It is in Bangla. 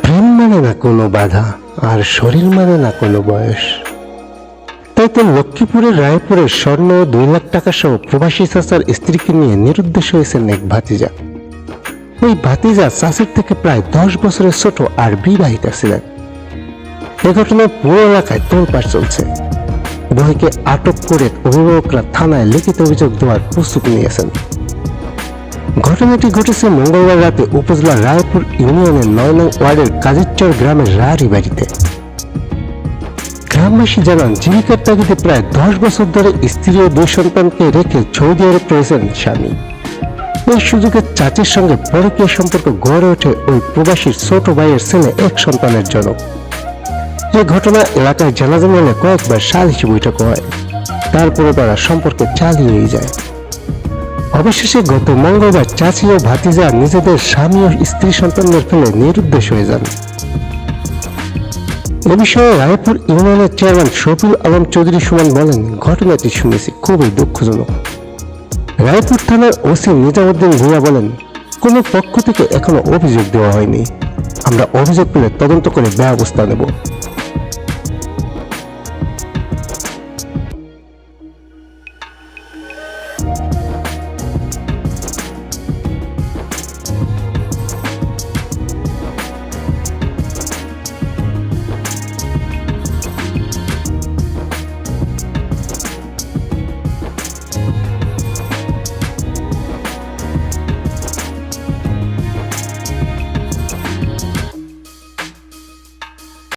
প্রেম মানে না কোনো বাধা, আর শরীর মানে না কোনো বয়স। তাই তো লক্ষ্মীপুরের রায়পুরের স্বর্ণ 2 লাখ টাকা সহ প্রবাসী চাচার স্ত্রীকে নিয়ে নিরুদ্দেশ হয়েছেন এক ভাতিজা। ওই ভাতিজা চাষির থেকে প্রায় 10 বছরের ছোট আর বিবাহিতা ছিলেন। এ ঘটনায় পুরো এলাকায় তোলপাড় চলছে। বহিকে আটক করে অভিভাবকরা থানায় লিখিত অভিযোগ দেওয়ার প্রস্তুতি নিয়েছেন। ঘটনাটি ঘটেছে মঙ্গলবার রাতে উপজেলার রায়পুর ইউনিয়নের 9 নং ওয়ার্ডের কাজিরচর গ্রামের রাহারি বাড়িতে। গ্রামবাসী জানান, জীবিকার তাগিদে প্রায় 10 বছর ধরে স্ত্রী ও 2 সন্তানকে রেখে সৌদি আরব রয়েছেন স্বামী। এই সুযোগে চাচির সঙ্গে পরকীয় সম্পর্ক গড়ে ওঠে ওই প্রবাসীর ছোট ভাইয়ের ছেলে 1 সন্তানের জনক। এই ঘটনা এলাকায় জানাজা মেলে কয়েকবার সালিশি বৈঠক হয়, তারপরে তারা সম্পর্কে চালিয়েই যায়। অবশেষে গত মঙ্গলবার চাচি ও ভাতিজা নিজেদের স্বামী ও স্ত্রী সন্তানদের ফেলে নিরুদ্দেশ হয়ে যান। এ বিষয়ে রায়পুর ইউনিয়নের চেয়ারম্যান শফিউল আলম চৌধুরী সুমন বলেন, ঘটনাটি শুনেছি খুবই দুঃখজনক। রায়পুর থানার ওসি নিজামুদ্দিন ভূঁইয়া বলেন, কোনো পক্ষ থেকে এখনো অভিযোগ দেওয়া হয়নি। আমরা অভিযোগ পেলে তদন্ত করে ব্যবস্থা নেব।